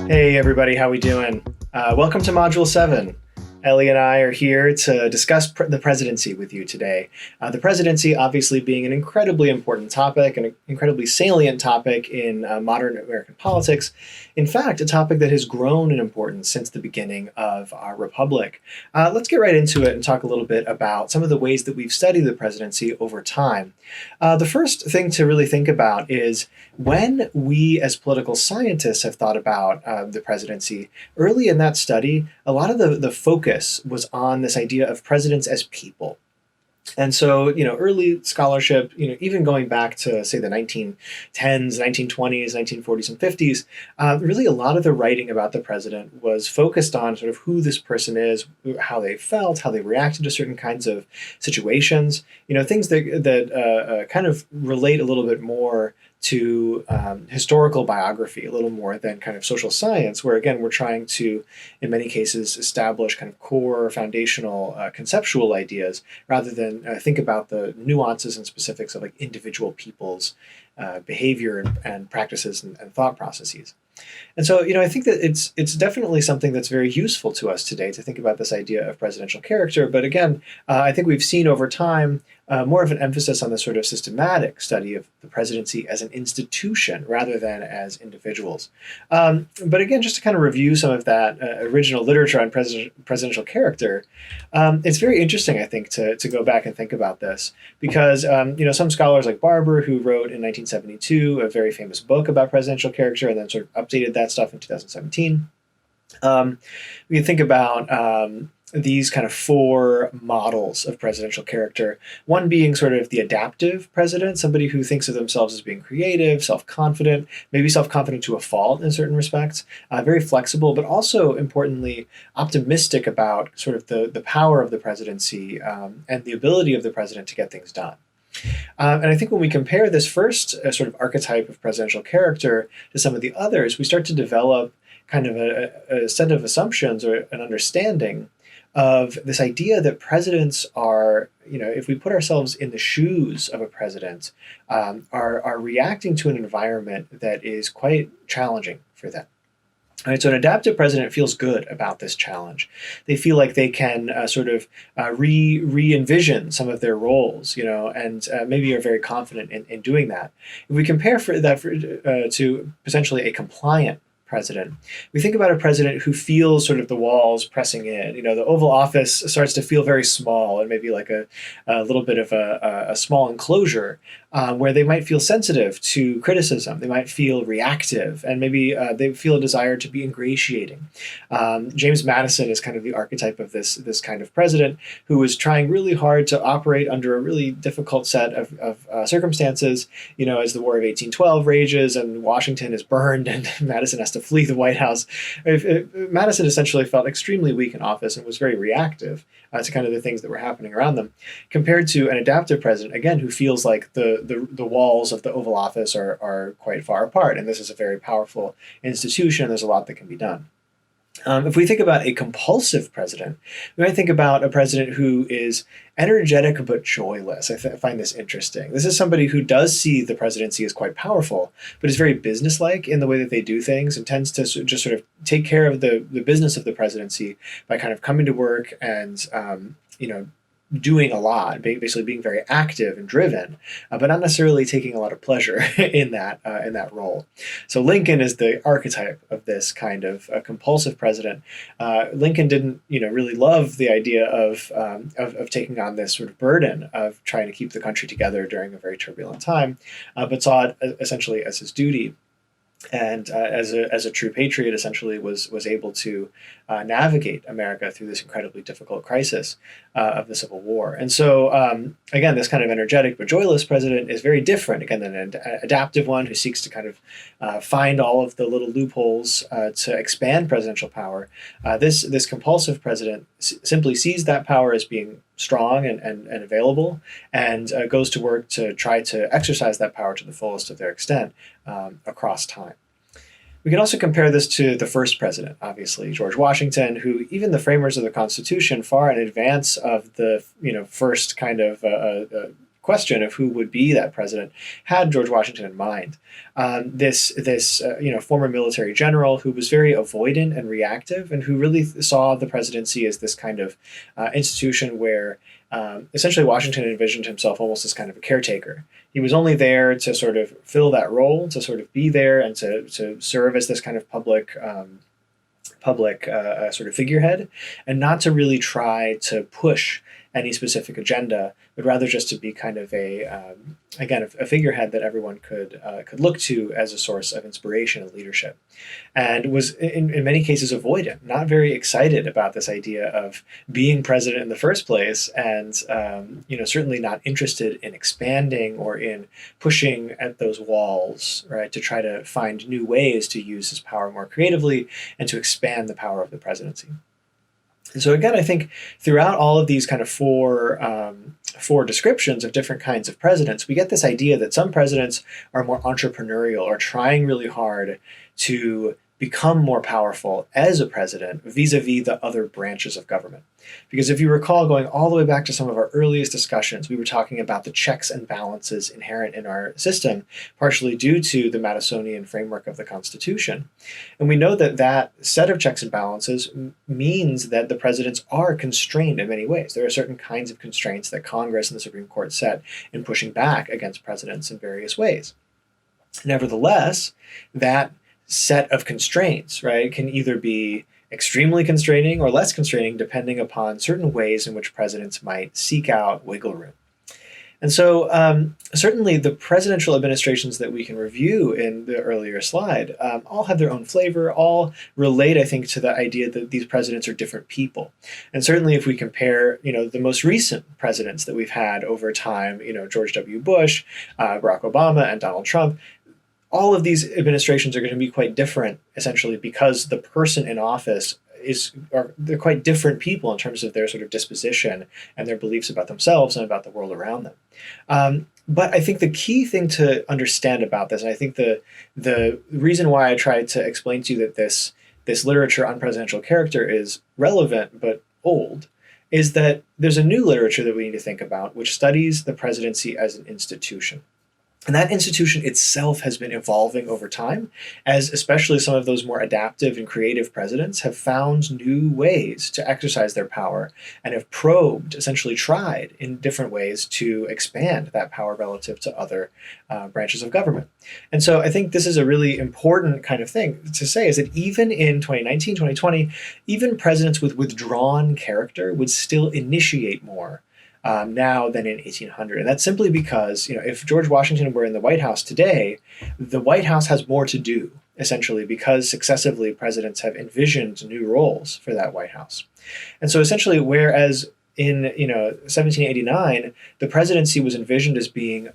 Hey everybody, how we doing? Welcome to Module 7. Ellie and I are here to discuss the presidency with you today. The presidency obviously being an incredibly important topic and an incredibly salient topic in modern American politics. In fact, a topic that has grown in importance since the beginning of our republic. Let's get right into it and talk a little bit about some of the ways that we've studied the presidency over time. The first thing to really think about is when we as political scientists have thought about the presidency, early in that study, a lot of the focus was on this idea of presidents as people. And so, early scholarship, even going back to, say, the 1910s, 1920s, 1940s, and 50s, really a lot of the writing about the president was focused on sort of who this person is, how they felt, how they reacted to certain kinds of situations, things that kind of relate a little bit more to historical biography, a little more than kind of social science, where again, we're trying to, in many cases, establish kind of core foundational conceptual ideas rather than think about the nuances and specifics of like individual people's behavior and practices and thought processes. And so, I think that it's definitely something that's very useful to us today to think about this idea of presidential character. But again, I think we've seen over time more of an emphasis on the sort of systematic study of the presidency as an institution rather than as individuals. But again, just to kind of review some of that original literature on presidential character, it's very interesting, I think, to go back and think about this because, some scholars like Barber, who wrote in 1972 a very famous book about presidential character and then sort of updated that stuff in 2017. We can think about these kind of four models of presidential character. One being sort of the adaptive president, somebody who thinks of themselves as being creative, self-confident, maybe self-confident to a fault in certain respects, very flexible, but also importantly optimistic about sort of the power of the presidency and the ability of the president to get things done. And I think when we compare this first sort of archetype of presidential character to some of the others, we start to develop kind of a set of assumptions or an understanding of this idea that presidents are, if we put ourselves in the shoes of a president, are reacting to an environment that is quite challenging for them. All right, so an adaptive president feels good about this challenge. They feel like they can sort of re-envision some of their roles, and maybe are very confident in doing that. If we compare to potentially a compliant president, we think about a president who feels sort of the walls pressing in. The Oval Office starts to feel very small and maybe like a little bit of a small enclosure where they might feel sensitive to criticism. They might feel reactive and maybe they feel a desire to be ingratiating. James Madison is kind of the archetype of this kind of president who is trying really hard to operate under a really difficult set of circumstances, as the War of 1812 rages and Washington is burned and Madison has to flee the White House. Madison essentially felt extremely weak in office and was very reactive to kind of the things that were happening around them, compared to an adaptive president, again, who feels like the walls of the Oval Office are quite far apart, and this is a very powerful institution, and there's a lot that can be done. If we think about a compulsive president, we might think about a president who is energetic but joyless. I find this interesting. This is somebody who does see the presidency as quite powerful, but is very businesslike in the way that they do things and tends to just sort of take care of the business of the presidency by kind of coming to work and, doing a lot, basically being very active and driven, but not necessarily taking a lot of pleasure in that role. So Lincoln is the archetype of this kind of compulsive president. Lincoln didn't, really love the idea of taking on this sort of burden of trying to keep the country together during a very turbulent time, but saw it essentially as his duty. And as a true patriot, essentially was able to navigate America through this incredibly difficult crisis of the Civil War. And so, again, this kind of energetic but joyless president is very different, again, than an adaptive one who seeks to kind of find all of the little loopholes to expand presidential power. This compulsive president simply sees that power as being strong and available and goes to work to try to exercise that power to the fullest of their extent across time. We can also compare this to the first president, obviously, George Washington, who even the framers of the Constitution, far in advance of the first kind of question of who would be that president had George Washington in mind. This former military general who was very avoidant and reactive, and who really saw the presidency as this kind of institution where essentially Washington envisioned himself almost as kind of a caretaker. He was only there to sort of fill that role, to sort of be there and to serve as this kind of public sort of figurehead, and not to really try to push any specific agenda, but rather just to be kind of a figurehead that everyone could look to as a source of inspiration and leadership, and was in many cases avoidant, not very excited about this idea of being president in the first place, and certainly not interested in expanding or in pushing at those walls, right, to try to find new ways to use his power more creatively and to expand the power of the presidency. And so again, I think throughout all of these kind of four descriptions of different kinds of presidents, we get this idea that some presidents are more entrepreneurial or trying really hard to become more powerful as a president vis-a-vis the other branches of government. Because if you recall, going all the way back to some of our earliest discussions, we were talking about the checks and balances inherent in our system, partially due to the Madisonian framework of the Constitution. And we know that that set of checks and balances means that the presidents are constrained in many ways. There are certain kinds of constraints that Congress and the Supreme Court set in pushing back against presidents in various ways. Nevertheless, that set of constraints, right, can either be extremely constraining or less constraining depending upon certain ways in which presidents might seek out wiggle room. And so certainly the presidential administrations that we can review in the earlier slide all have their own flavor, all relate, I think, to the idea that these presidents are different people. And certainly if we compare, the most recent presidents that we've had over time, George W. Bush, Barack Obama, and Donald Trump, all of these administrations are going to be quite different, essentially, because the person in office they're quite different people in terms of their sort of disposition and their beliefs about themselves and about the world around them. But I think the key thing to understand about this, and I think the reason why I tried to explain to you that this literature on presidential character is relevant but old, is that there's a new literature that we need to think about, which studies the presidency as an institution. And that institution itself has been evolving over time, as especially some of those more adaptive and creative presidents have found new ways to exercise their power and have probed, essentially tried in different ways to expand that power relative to other branches of government. And so I think this is a really important kind of thing to say, is that even in 2019, 2020, even presidents with withdrawn character would still initiate more now than in 1800. And that's simply because, if George Washington were in the White House today, the White House has more to do, essentially, because successively presidents have envisioned new roles for that White House. And so essentially, whereas in 1789, the presidency was envisioned as being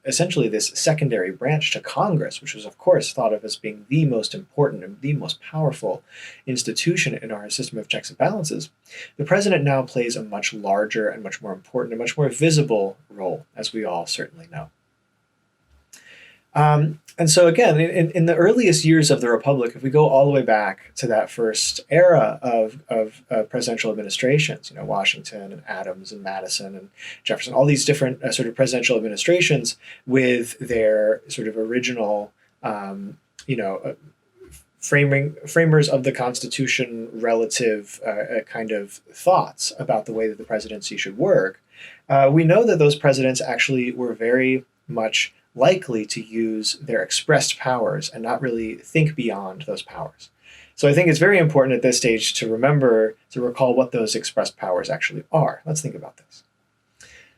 essentially this secondary branch to Congress, which was, of course, thought of as being the most important and the most powerful institution in our system of checks and balances. The president now plays a much larger and much more important and much more visible role, as we all certainly know. And so again, in the earliest years of the Republic, if we go all the way back to that first era of presidential administrations, Washington and Adams and Madison and Jefferson, all these different sort of presidential administrations with their sort of original, framers of the Constitution relative kind of thoughts about the way that the presidency should work, we know that those presidents actually were very much likely to use their expressed powers and not really think beyond those powers. So I think it's very important at this stage to recall what those expressed powers actually are. Let's think about this.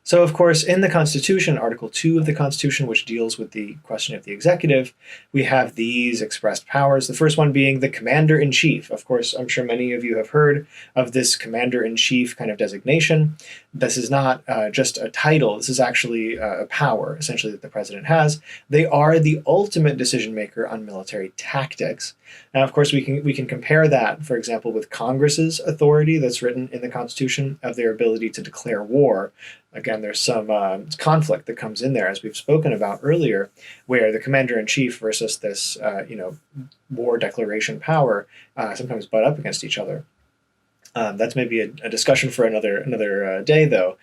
So, of course, in the Constitution, Article 2 of the Constitution, which deals with the question of the executive, we have these expressed powers. The first one being the commander-in-chief. Of course, I'm sure many of you have heard of this commander-in-chief kind of designation. This is not just a title. This is actually a power, essentially, that the president has. They are the ultimate decision-maker on military tactics. Now, of course, we can compare that, for example, with Congress's authority that's written in the Constitution of their ability to declare war. Again, there's some conflict that comes in there, as we've spoken about earlier, where the commander-in-chief versus this, war declaration power sometimes butt up against each other. That's maybe a discussion for another day, though.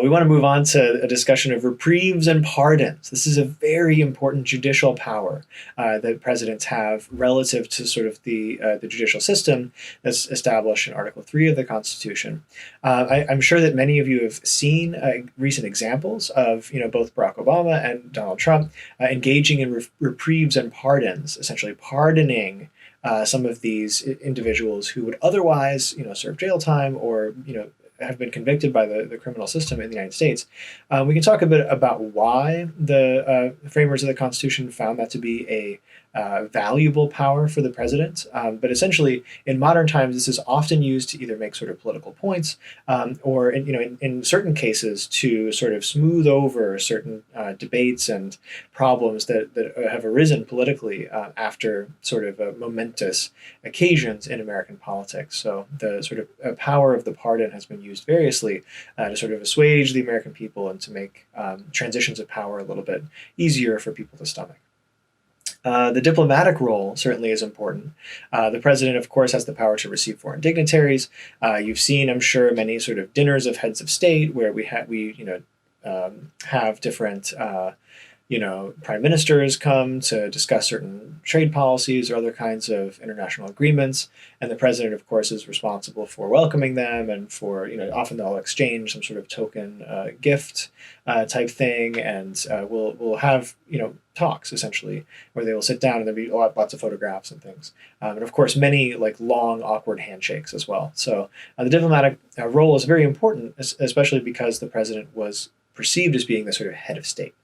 We want to move on to a discussion of reprieves and pardons. This is a very important judicial power that presidents have relative to sort of the judicial system that's established in Article 3 of the Constitution. I'm sure that many of you have seen recent examples of both Barack Obama and Donald Trump engaging in reprieves and pardons, essentially pardoning some of these individuals who would otherwise, serve jail time or, have been convicted by the criminal system in the United States. We can talk a bit about why the framers of the Constitution found that to be a valuable power for the president. But essentially, in modern times, this is often used to either make sort of political points or, in certain cases, to sort of smooth over certain debates and problems that have arisen politically after sort of momentous occasions in American politics. So the sort of power of the pardon has been used variously to sort of assuage the American people and to make transitions of power a little bit easier for people to stomach. The diplomatic role certainly is important. The president, of course, has the power to receive foreign dignitaries. You've seen, I'm sure, many sort of dinners of heads of state where we have different prime ministers come to discuss certain trade policies or other kinds of international agreements. And the president, of course, is responsible for welcoming them and for, often they'll exchange some sort of token gift type thing. And we'll have, talks essentially where they will sit down and there'll be lots of photographs and things. And of course, many long, awkward handshakes as well. So the diplomatic role is very important, especially because the president was perceived as being the sort of head of state.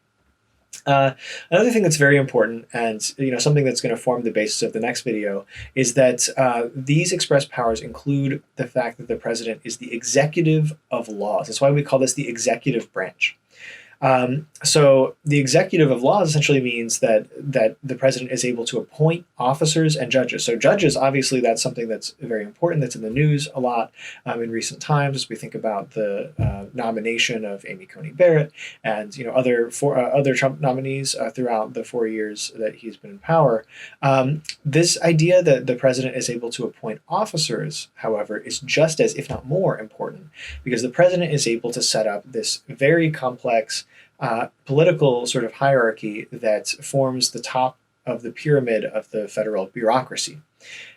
Another thing that's very important, and something that's going to form the basis of the next video, is that these express powers include the fact that the president is the executive of laws. That's why we call this the executive branch. So the executive of laws essentially means that the president is able to appoint officers and judges. So judges, obviously, that's something that's very important. That's in the news a lot in recent times as we think about the nomination of Amy Coney Barrett and other Trump nominees throughout the 4 years that he's been in power. This idea that the president is able to appoint officers, however, is just as, if not more, important because the president is able to set up this very complex political sort of hierarchy that forms the top of the pyramid of the federal bureaucracy,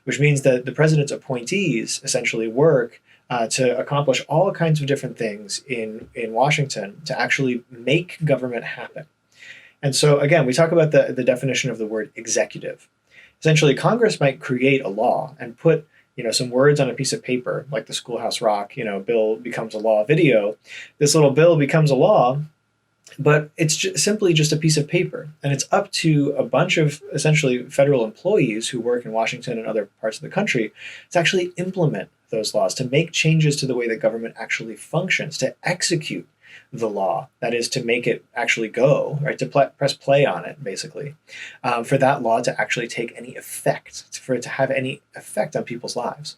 which means that the president's appointees essentially work to accomplish all kinds of different things in Washington to actually make government happen. And so, again, we talk about the definition of the word executive. Essentially, Congress might create a law and put some words on a piece of paper, like the Schoolhouse Rock, bill becomes a law video. This little bill becomes a law, but it's simply just a piece of paper. And it's up to a bunch of essentially federal employees who work in Washington and other parts of the country to actually implement those laws, to make changes to the way that government actually functions, to execute the law, that is to make it actually go, right, to press play on it, basically, for that law to actually take any effect, for it to have any effect on people's lives.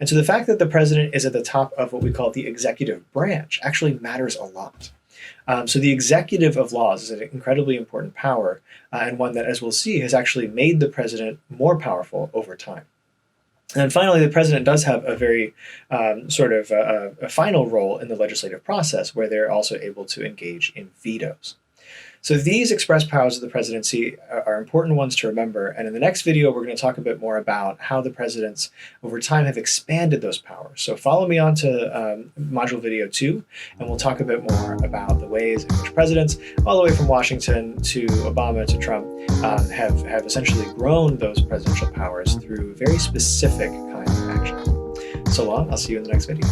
And so the fact that the president is at the top of what we call the executive branch actually matters a lot. So the executive of laws is an incredibly important power, and one that, as we'll see, has actually made the president more powerful over time. And finally, the president does have a very a final role in the legislative process where they're also able to engage in vetoes. So these express powers of the presidency are important ones to remember. And in the next video, we're going to talk a bit more about how the presidents over time have expanded those powers. So follow me on to module video 2, and we'll talk a bit more about the ways in which presidents, all the way from Washington to Obama to Trump, have essentially grown those presidential powers through very specific kinds of action. So long, I'll see you in the next video.